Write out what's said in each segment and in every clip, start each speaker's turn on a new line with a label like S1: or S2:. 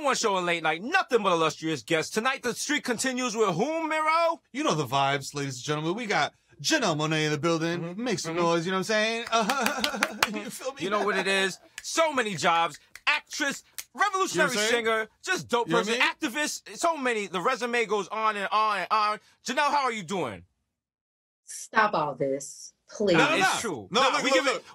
S1: #1 show in late night, nothing but illustrious guests. Tonight, the streak continues with whom, Miro?
S2: You know the vibes, ladies and gentlemen. We got Janelle Monáe in the building. Make some noise, you know what I'm saying? You feel me?
S1: You know what it is? So many jobs. Actress, revolutionary singer, just dope person, activist, so many. The resume goes on and on and on. Janelle, how are you doing?
S3: Stop all this, please.
S2: No,
S1: It's true.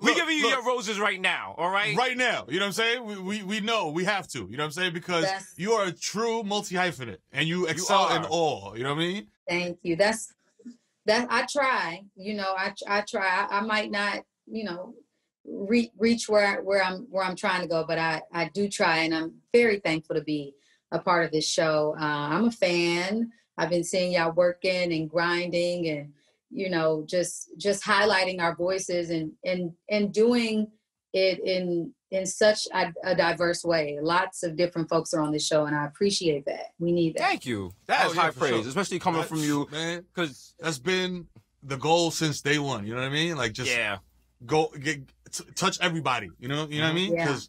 S1: We giving you your roses right now, all right?
S2: Right now, you know what I'm saying? We know, we have to, you know what I'm saying? Because you are a true multi-hyphenate, and you excel in all, you know what I mean?
S3: Thank you. That I try, you know, I try. I might not, you know, reach where I'm trying to go, but I do try, and I'm very thankful to be a part of this show. I'm a fan. I've been seeing y'all working and grinding, and you know, just highlighting our voices and doing it in such a diverse way. Lots of different folks are on this show, and I appreciate that. We need that.
S1: Thank you. That is high praise, especially coming from you,
S2: man. Because that's been the goal since day one. You know what I mean? Like just go touch everybody. You know what I mean? Because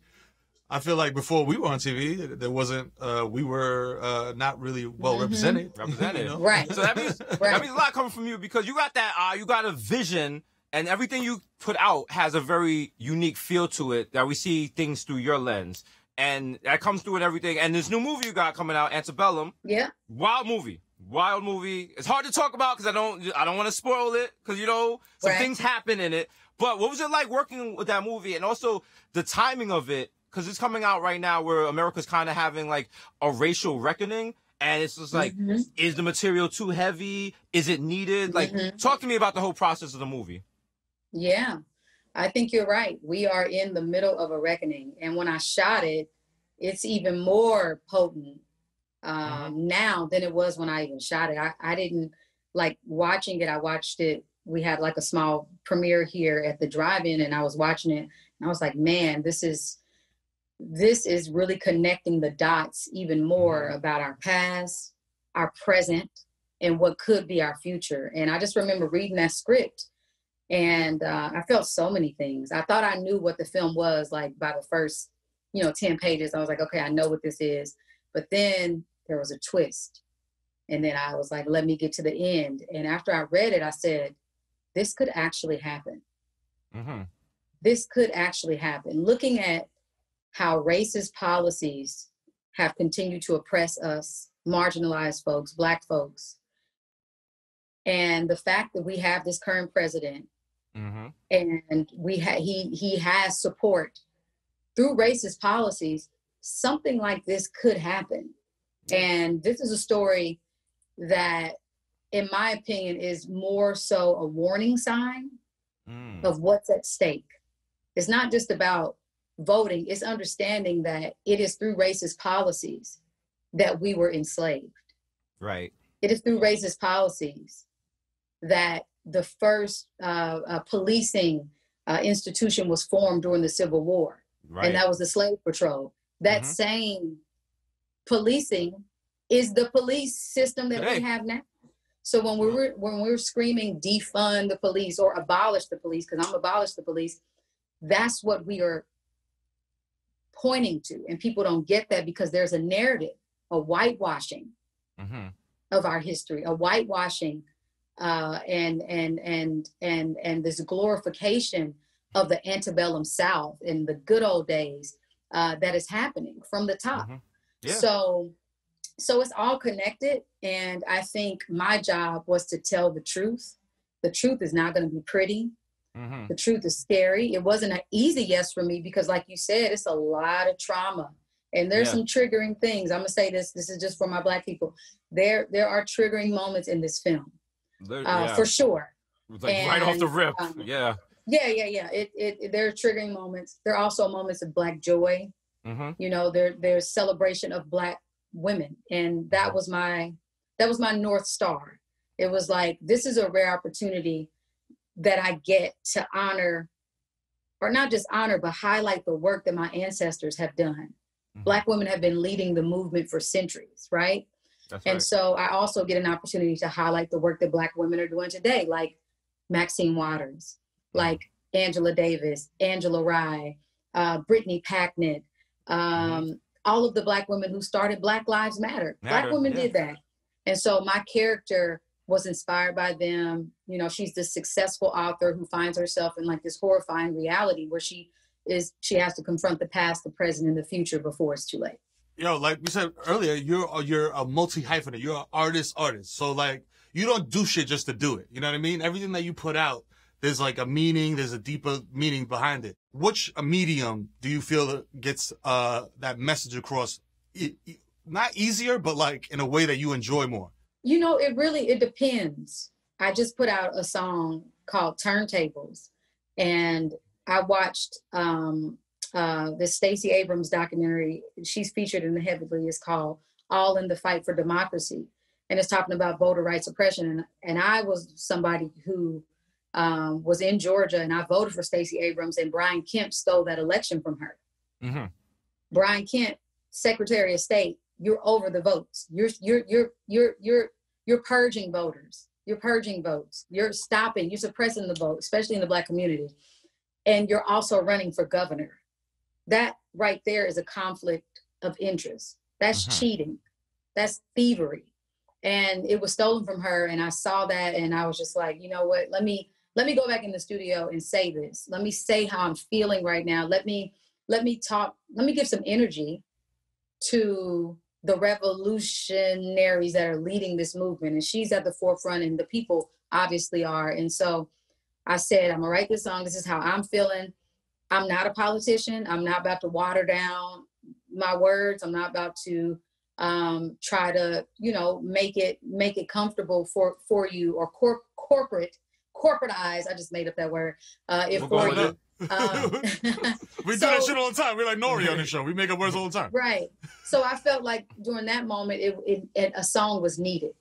S2: I feel like before we were on TV, there wasn't. We were not really well represented.
S1: You know?
S3: Right.
S1: So that means a lot coming from you, because you got that. You got a vision, and everything you put out has a very unique feel to it. That we see things through your lens, and that comes through in everything. And this new movie you got coming out, Antebellum. Yeah. Wild movie. It's hard to talk about because I don't want to spoil it, because you know some things happen in it. But what was it like working with that movie, and also the timing of it? Because it's coming out right now where America's kind of having like a racial reckoning, and it's just like, is the material too heavy? Is it needed? Like, talk to me about the whole process of the movie.
S3: Yeah, I think you're right. We are in the middle of a reckoning, and when I shot it, it's even more potent now than it was when I even shot it. I didn't like watching it. I watched it. We had like a small premiere here at the drive-in, and I was watching it, and I was like, man, this is really connecting the dots even more about our past, our present, and what could be our future. And I just remember reading that script, and I felt so many things. I thought I knew what the film was like by the first, 10 pages. I was like, okay, I know what this is. But then there was a twist. And then I was like, let me get to the end. And after I read it, I said, this could actually happen. This could actually happen. Looking at how racist policies have continued to oppress us, marginalized folks, Black folks. And the fact that we have this current president and he has support through racist policies, something like this could happen. And this is a story that, in my opinion, is more so a warning sign of what's at stake. It's not just about voting, it's understanding that it is through racist policies that we were enslaved. Right. It is through racist policies that the first policing institution was formed during the Civil War. Right. And that was the Slave Patrol. That same policing is the police system that we have now. So when we're screaming defund the police or abolish the police, because I'm abolish the police, that's what we are pointing to. And people don't get that because there's a narrative, a whitewashing of our history, a whitewashing and this glorification of the antebellum South in the good old days that is happening from the top. So it's all connected. And I think my job was to tell the truth. The truth is not going to be pretty. The truth is scary. It wasn't an easy yes for me because, like you said, it's a lot of trauma. And there's some triggering things. I'm going to say this is just for my Black people. There are triggering moments in this film, for sure.
S1: Like right off the rip. Yeah.
S3: There are triggering moments. There are also moments of Black joy. There's celebration of Black women. And that was my North Star. It was like, this is a rare opportunity that I get to honor, or not just honor, but highlight the work that my ancestors have done. Black women have been leading the movement for centuries, right? And so I also get an opportunity to highlight the work that Black women are doing today, like Maxine Waters, like Angela Davis, Angela Rye, Brittany Packnett, all of the Black women who started Black Lives Matter. Black women did that. And so my character was inspired by them. You know, she's this successful author who finds herself in like this horrifying reality where she has to confront the past, the present, and the future before it's too late.
S2: Yo, like we said earlier, you're a multi-hyphenate. You're an artist. So like, you don't do shit just to do it. You know what I mean? Everything that you put out, there's like a meaning, there's a deeper meaning behind it. Which medium do you feel gets that message across? Not easier, but like in a way that you enjoy more?
S3: You know, it depends. I just put out a song called Turntables, and I watched the Stacey Abrams documentary. She's featured in the Heavily. It's called All in the Fight for Democracy. And it's talking about voter rights oppression. And I was somebody who was in Georgia, and I voted for Stacey Abrams, and Brian Kemp stole that election from her. Mm-hmm. Brian Kemp, Secretary of State, you're over the votes. You're purging voters. You're purging votes. You're suppressing the vote, especially in the Black community. And you're also running for governor. That right there is a conflict of interest. That's cheating. That's thievery. And it was stolen from her. And I saw that, and I was just like, you know what? Let me go back in the studio and say this. Let me say how I'm feeling right now. Let me talk. Let me give some energy to the revolutionaries that are leading this movement. And she's at the forefront, and the people obviously are. And so I said, I'm gonna write this song. This is how I'm feeling. I'm not a politician. I'm not about to water down my words. I'm not about to try to, you know, make it comfortable for you, or corporatize. I just made up that word. We do
S2: that shit all the time. We're like Nori on the show. We make up words all the time.
S3: Right. So I felt like during that moment, a song was needed.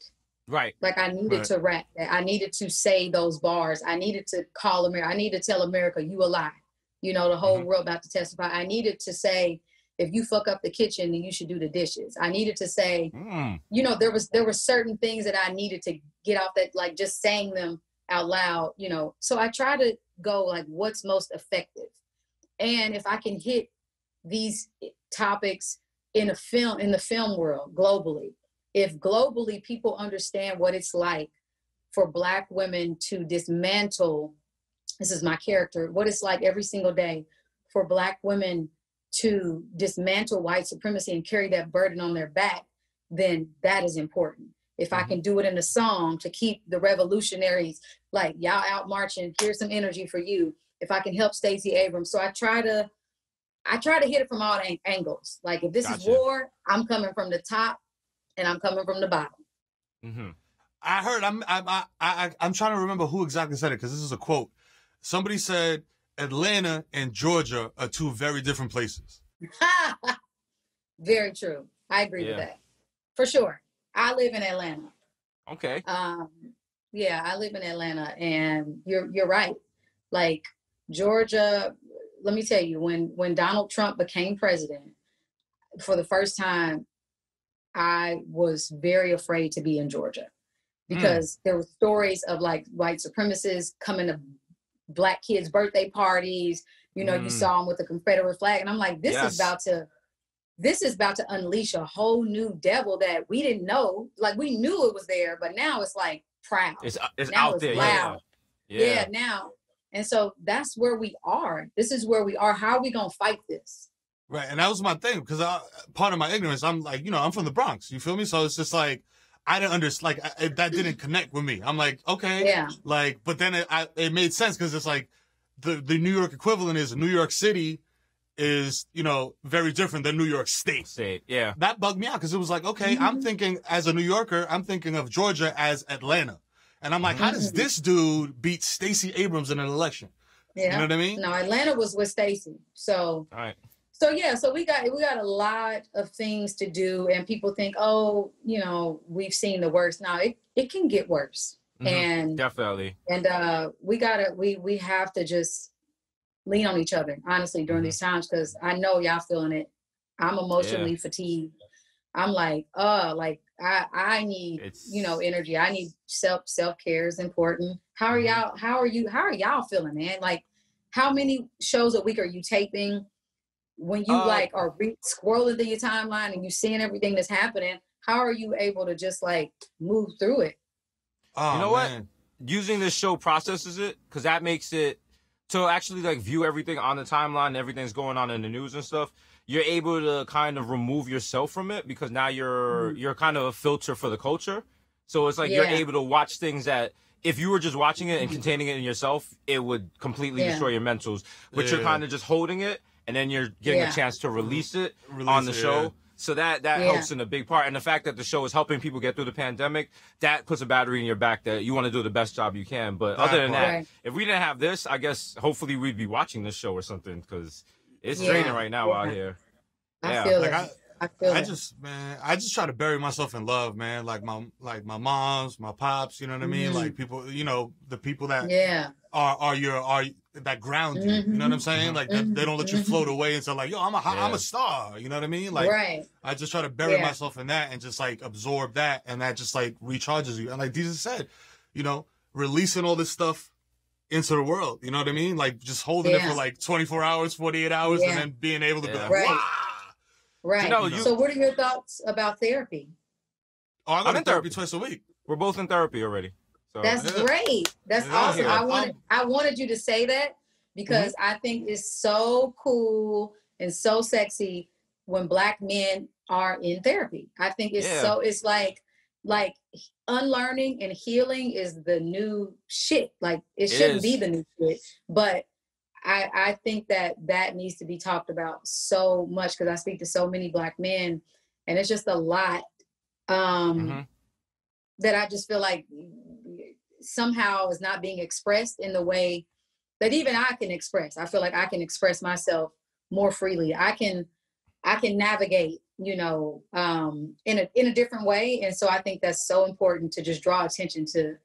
S1: Right.
S3: Like I needed to rap. I needed to say those bars. I needed to call America. I needed to tell America, you a lie. You know, the whole world about to testify. I needed to say, if you fuck up the kitchen, then you should do the dishes. I needed to say, you know, there were certain things that I needed to get off that, like just saying them out loud, you know. So I try to go like, what's most effective? And if I can hit these topics in the film world globally, if globally people understand what it's like for Black women to dismantle, this is my character, what it's like every single day for Black women to dismantle white supremacy and carry that burden on their back, then that is important. If I can do it in a song to keep the revolutionaries, like, y'all out marching, here's some energy for you. If I can help Stacey Abrams. So I try to hit it from all angles. Like, if this is war, I'm coming from the top and I'm coming from the bottom.
S2: Mm-hmm. I heard, I'm trying to remember who exactly said it, because this is a quote. Somebody said Atlanta and Georgia are two very different places.
S3: Very true. I agree with that. For sure. I live in Atlanta.
S1: Okay.
S3: Yeah, I live in Atlanta, and you're right. Like, Georgia, let me tell you, when Donald Trump became president, for the first time, I was very afraid to be in Georgia, because there were stories of like white supremacists coming to Black kids' birthday parties. You know, you saw them with the Confederate flag, and I'm like, this is about to unleash a whole new devil that we didn't know. Like, we knew it was there, but now it's like proud.
S1: It's
S3: now
S1: out there.
S3: Loud. Yeah, now. And so that's where we are. This is where we are. How are we gonna fight this?
S2: Right, and that was my thing, because part of my ignorance, I'm like, you know, I'm from the Bronx. You feel me? So it's just like, I didn't understand, like, that didn't connect with me. I'm like, okay, like, but then it made sense, because it's like the New York equivalent is New York City is, you know, very different than New York State.
S1: Yeah.
S2: That bugged me out, because it was like, okay, I'm thinking, as a New Yorker, I'm thinking of Georgia as Atlanta. And I'm like, how does this dude beat Stacey Abrams in an election? Yeah. You know what I mean?
S3: No, Atlanta was with Stacey. So, all right. So yeah, so we got a lot of things to do, and people think, oh, you know, we've seen the worst. Now it can get worse. And
S1: definitely.
S3: And we have to just lean on each other, honestly, during these times, because I know y'all feeling it. I'm emotionally fatigued. I'm like, I need, you know, energy. I need self-care is important. How are y'all feeling, man? Like, how many shows a week are you taping? when you like are scrolling through your timeline and you seeing everything that's happening, how are you able to just like move through it?
S1: Oh, you know what? Using this show processes it, because that makes it to actually like view everything on the timeline, everything's going on in the news and stuff. You're able to kind of remove yourself from it, because now you're kind of a filter for the culture. So it's like you're able to watch things that if you were just watching it and containing it in yourself, it would completely destroy your mentals. But you're kind of just holding it, and then you're getting a chance to release it on the show. So that helps in a big part. And the fact that the show is helping people get through the pandemic, that puts a battery in your back that you want to do the best job you can. But other than that, if we didn't have this, I guess hopefully we'd be watching this show or something, because it's draining right now out here.
S3: I feel
S2: I just try to bury myself in love, man. Like my moms, my pops, you know what I mean? Like people, you know, the people that are that ground you. You know what I'm saying? Like they don't let you float away into like, yo, I'm a star. You know what I mean? Like I just try to bury myself in that and just like absorb that, and that just like recharges you. And like Jesus said, you know, releasing all this stuff into the world. You know what I mean? Like just holding it for like 24 hours, 48 hours, and then being able to be like, wow.
S3: Right. So what are your thoughts about therapy?
S2: Oh, I go to therapy twice a week.
S1: We're both in therapy already. So,
S3: that's great. That's awesome. I wanted you to say that, because I think it's so cool and so sexy when Black men are in therapy. I think it's so, it's like unlearning and healing is the new shit. Like it shouldn't be the new shit, but I think that needs to be talked about so much, because I speak to so many Black men, and it's just a lot that I just feel like somehow is not being expressed in the way that even I can express. I feel like I can express myself more freely. I can navigate, you know, in a different way. And so I think that's so important to just draw attention to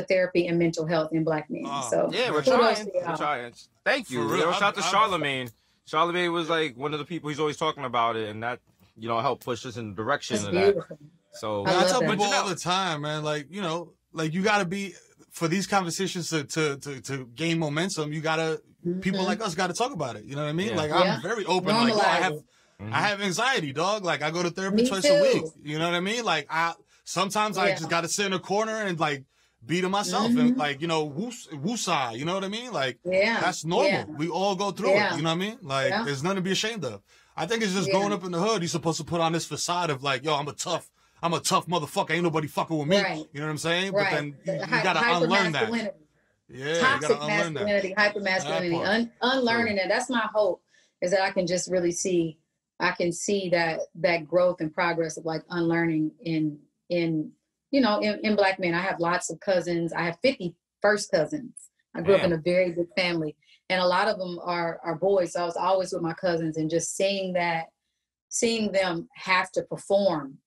S3: therapy and mental health in Black men. So
S1: we're trying. We're trying. Thank you. Shout out to Charlemagne. Charlemagne was like one of the people, he's always talking about it, and that, you know, helped push us in the direction of that. So
S2: I tell people all the time, man, like, you know, like you gotta be, for these conversations to gain momentum, you gotta people like us gotta talk about it. You know what I mean? Like I'm very open. Normalize like I have anxiety, dog. Like I go to therapy twice a week. You know what I mean? Like sometimes I just gotta sit in a corner and like be to myself and like, you know, woosah, you know what I mean? Like that's normal. We all go through it. You know what I mean? Like there's nothing to be ashamed of. I think it's just growing up in the hood. You're supposed to put on this facade of like, yo, I'm a tough motherfucker. Ain't nobody fucking with me. You know what I'm saying? But then you gotta unlearn that.
S3: Toxic masculinity, hypermasculinity, unlearning it. That's my hope, is that I can just really see that growth and progress of like unlearning in you know, in Black men. I have lots of cousins. I have 50 first cousins. I grew up in a very big family, and a lot of them are boys. So I was always with my cousins, and just seeing them have to perform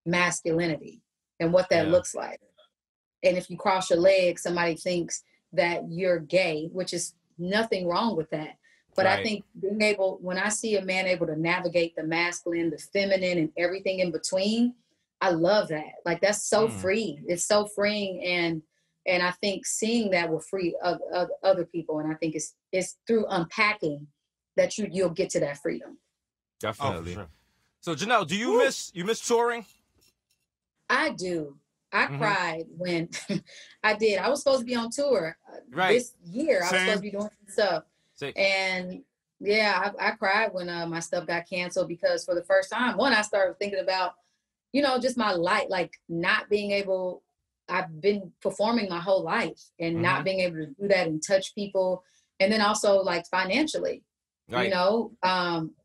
S3: masculinity and what that looks like. And if you cross your legs, somebody thinks that you're gay, which is nothing wrong with that. But I think when I see a man able to navigate the masculine, the feminine, and everything in between, I love that. Like that's so free. It's so freeing, and I think seeing that will free other people. And I think it's through unpacking that you'll get to that freedom.
S1: Definitely. Oh, sure. So Janelle, do you miss touring? I
S3: do. I cried when I did. I was supposed to be on tour this year. I was supposed to be doing some stuff. And I cried when my stuff got canceled, because for the first time, I started thinking about, you know, just my life, like not being able, I've been performing my whole life and not being able to do that and touch people. And then also like financially, you know,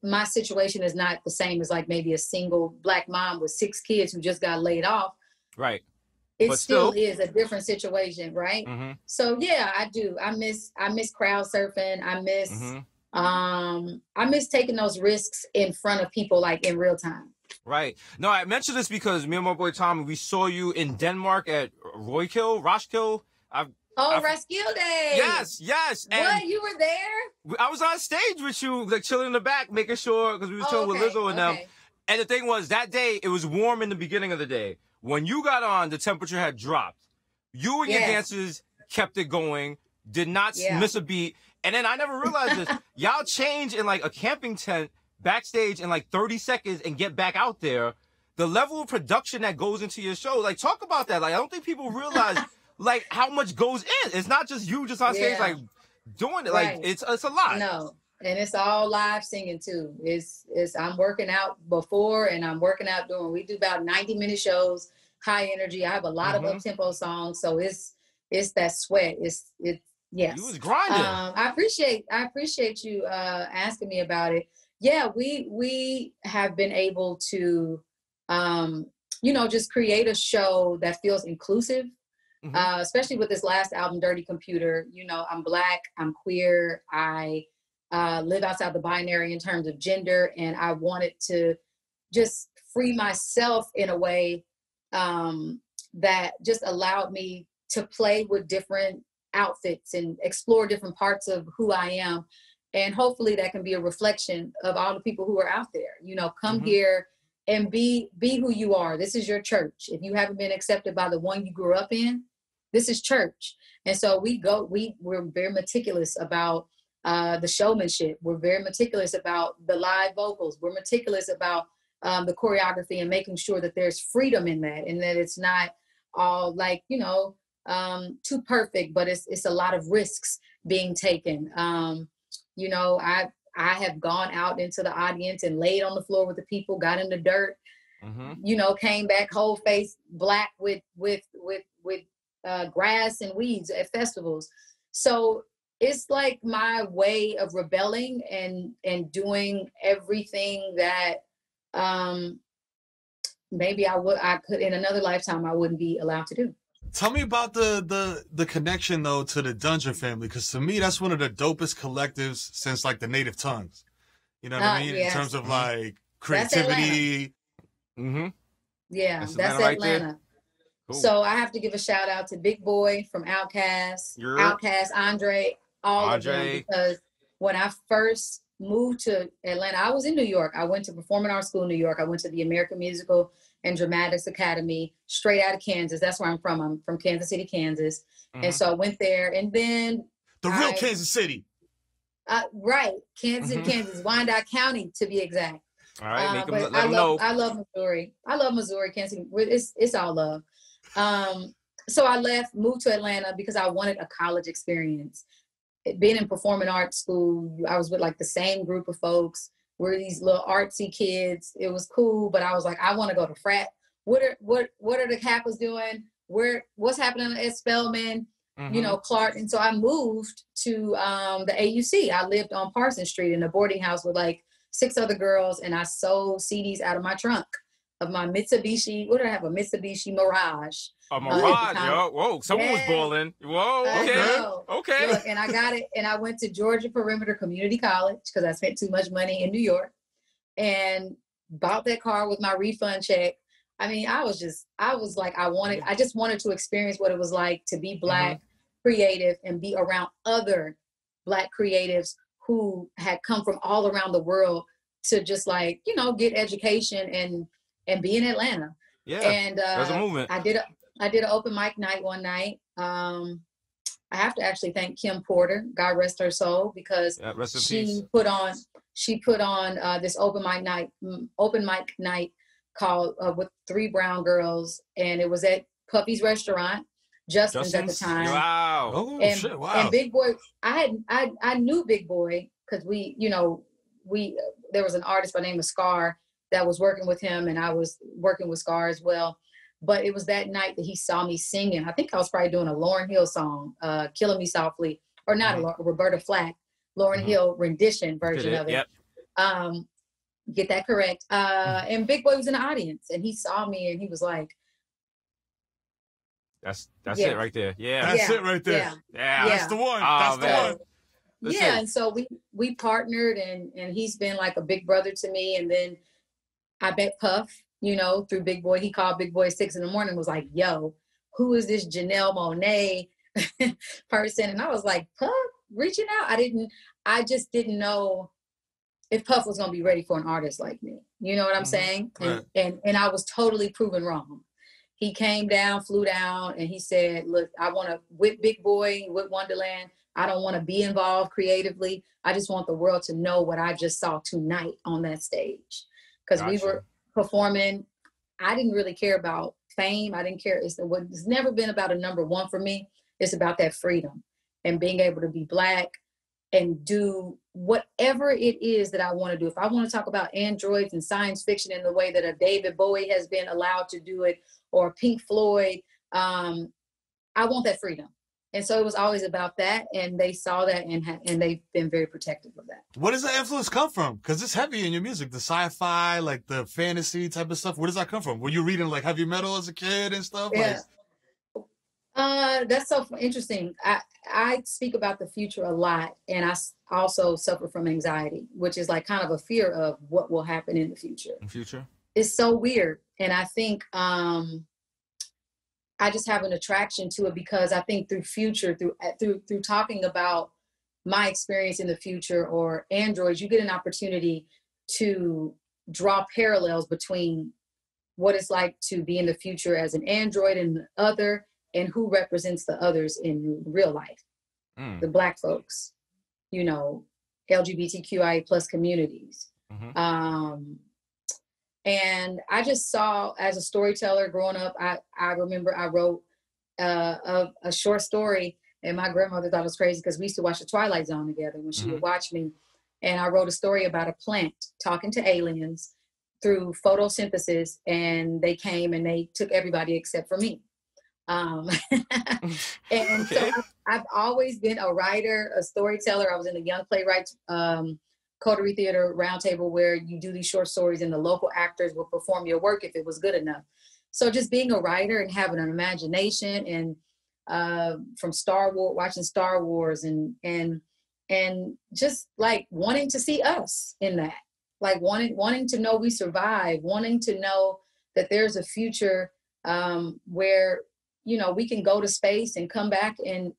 S3: my situation is not the same as like maybe a single Black mom with 6 kids who just got laid off.
S1: Right.
S3: It still is a different situation, right? So yeah, I do. I miss crowd surfing. I miss taking those risks in front of people, like in real time.
S1: Right. No, I mentioned this because me and my boy Tommy, we saw you in Denmark at Roskilde.
S3: Roskilde.
S1: Yes. And
S3: what, you were there?
S1: I was on stage with you, like chilling in the back, making sure, because we were chilling with Lizzo and them. And the thing was, that day, it was warm in the beginning of the day. When you got on, the temperature had dropped. You and your dancers kept it going, did not miss a beat. And then I never realized this. Y'all change in like a camping tent backstage in like 30 seconds and get back out there. The level of production that goes into your show, like, talk about that. Like, I don't think people realize like how much goes in. It's not just you just on stage like doing it. Like it's a lot.
S3: No. And it's all live singing too. It's I'm working out before and I'm working out during. We do about 90-minute shows, high energy. I have a lot of up-tempo songs, so it's that sweat. It's yes.
S1: You was grinding.
S3: I appreciate you asking me about it. Yeah, we have been able to just create a show that feels inclusive. Especially with this last album, Dirty Computer. I'm Black, I'm queer, I live outside the binary in terms of gender, and I wanted to just free myself in a way that just allowed me to play with different outfits and explore different parts of who I am. And hopefully that can be a reflection of all the people who are out there. Come here and be who you are. This is your church. If you haven't been accepted by the one you grew up in, this is church. And so we're very meticulous about the showmanship. We're very meticulous about the live vocals. We're meticulous about the choreography and making sure that there's freedom in that, and that it's not all like, too perfect, but it's a lot of risks being taken. I have gone out into the audience and laid on the floor with the people, got in the dirt, came back whole face black with grass and weeds at festivals. So it's like my way of rebelling and doing everything that maybe I could in another lifetime I wouldn't be allowed to do.
S2: Tell me about the connection though to the Dungeon family, because to me that's one of the dopest collectives since like the Native Tongues. You know what I mean?
S3: Yes.
S2: In terms of like creativity.
S3: Yeah, that's Atlanta. Cool. So I have to give a shout out to Big Boi from OutKast, OutKast, André, all of them, because when I first moved to Atlanta, I was in New York. I went to Performing Arts School in New York. I went to the American Musical and Dramatics Academy, straight out of Kansas. That's where I'm from. I'm from Kansas City, Kansas. And so I went there, and then
S2: the real Kansas City.
S3: Right, Kansas City, Kansas, Wyandotte County to be exact.
S1: All right,
S3: but I love Missouri. I love Missouri, Kansas City. It's all love. So I moved to Atlanta because I wanted a college experience. Being in performing arts school, I was with like the same group of folks. We're these little artsy kids. It was cool, but I was like, I want to go to frat. What are the Kappas doing? What's happening at Spelman? Clark. And so I moved to the AUC. I lived on Parsons Street in a boarding house with like 6 other girls, and I sold CDs out of my trunk of my Mitsubishi. What did I have? A Mitsubishi Mirage.
S1: A Mirage, yo. Whoa, someone was balling. Whoa, okay. Okay.
S3: Look, and I got it, and I went to Georgia Perimeter Community College because I spent too much money in New York, and bought that car with my refund check. I mean, I just wanted to experience what it was like to be Black, creative, and be around other Black creatives who had come from all around the world to just like, get education and be in Atlanta.
S1: Yeah,
S3: and
S1: there's a movement.
S3: I did an open mic night one night. I have to actually thank Kim Porter, God rest her soul, because she put on this open mic night called with 3 brown girls, and it was at Puffy's restaurant, Justin's at the time.
S1: Wow.
S2: Oh,
S3: and,
S2: shit, wow.
S3: And Big Boi, I knew Big Boi because there was an artist by the name of Scar that was working with him, and I was working with Scar as well. But it was that night that he saw me singing. I think I was probably doing a Lauryn Hill song, Killing Me Softly, or not a Roberta Flack, Lauryn Hill rendition version of it.
S1: Yep.
S3: Get that correct. And Big Boi was in the audience, and he saw me, and he was like,
S1: That's it right there. Yeah.
S2: That's it right there.
S1: Yeah.
S2: That's the one. That's the one.
S3: Yeah, and so we partnered, and he's been like a big brother to me. And then I met Puff, through Big Boi. He called Big Boi at 6 a.m. and was like, yo, who is this Janelle Monáe person? And I was like, Puff, reaching out. I just didn't know if Puff was going to be ready for an artist like me. You know what I'm saying?
S2: Right.
S3: And I was totally proven wrong. He came down, flew down, and he said, look, I want to, with Big Boi, with Wonderland, I don't want to be involved creatively. I just want the world to know what I just saw tonight on that stage. Because we were performing. I didn't really care about fame. I didn't care. It's never been about a number one for me. It's about that freedom and being able to be Black and do whatever it is that I want to do. If I want to talk about androids and science fiction in the way that a David Bowie has been allowed to do it, or Pink Floyd, I want that freedom. And so it was always about that, and they saw that, and they've been very protective of that.
S2: Where does the influence come from? Because it's heavy in your music, the sci-fi, like the fantasy type of stuff. Where does that come from? Were you reading like heavy metal as a kid and stuff?
S3: Yeah. That's so interesting. I speak about the future a lot, and I also suffer from anxiety, which is like kind of a fear of what will happen in the future. It's so weird. And I think I just have an attraction to it because I think through talking about my experience in the future or androids, you get an opportunity to draw parallels between what it's like to be in the future as an android and the other, and who represents the others in real life. The Black folks, you know, LGBTQIA plus communities. And I just saw, as a storyteller growing up, I remember I wrote a short story, and my grandmother thought it was crazy because we used to watch The Twilight Zone together when she would watch me. And I wrote a story about a plant talking to aliens through photosynthesis, and they came and they took everybody except for me. And so I've always been a writer, a storyteller. I was in the Young Playwrights Coterie Theater Roundtable, where you do these short stories and the local actors will perform your work if it was good enough. So just being a writer and having an imagination, and from Star Wars, watching Star Wars, and just like wanting to see us in that, like wanting to know we survive, wanting to know that there's a future where, you know, we can go to space and come back and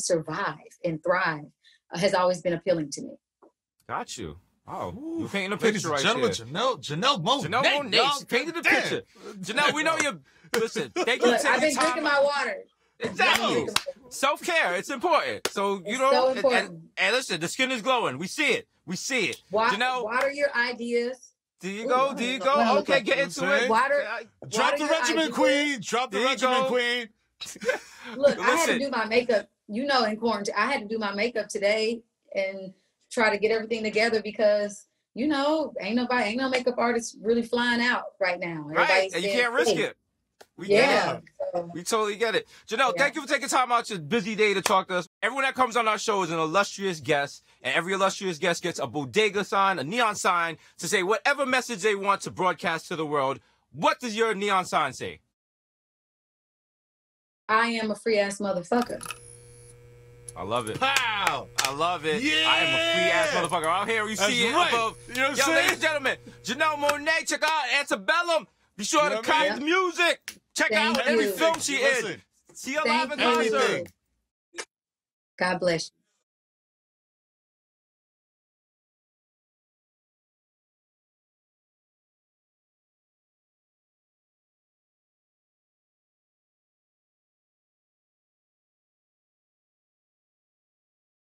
S3: survive and thrive, has always been appealing to me.
S1: Got you. Oh, you're painting a picture right here.
S2: Janelle Monáe.
S1: She painted the picture. Janelle, we know you. Listen, thank you for taking time.
S3: I've been drinking my water.
S1: Exactly. Self-care. It's important. So, you know,
S3: so important.
S1: And listen, the skin is glowing. We see it. Janelle,
S3: water your ideas.
S1: Do you go? Okay, get into it.
S2: Drop the regimen, queen. Drop the regimen, queen.
S3: Look, I had to do my makeup, you know, in quarantine. I had to do my makeup today and try to get everything together because, you know, ain't no makeup artist really flying out right now.
S1: Right, and you can't risk it. We totally get it. Janelle, thank you for taking time out your busy day to talk to us. Everyone that comes on our show is an illustrious guest, and every illustrious guest gets a Bodega sign, a neon sign, to say whatever message they want to broadcast to the world. What does your neon sign say?
S3: I am a free-ass motherfucker.
S1: I love it.
S2: Pow!
S1: I love it.
S2: Yeah!
S1: I am a free-ass motherfucker. Out here, you see it above.
S2: You know what I'm
S1: saying?
S2: saying?
S1: Ladies and gentlemen, Janelle Monáe, check out Antebellum. Be sure to copy the music. Check out every film she in. See her live in concert.
S3: God bless you.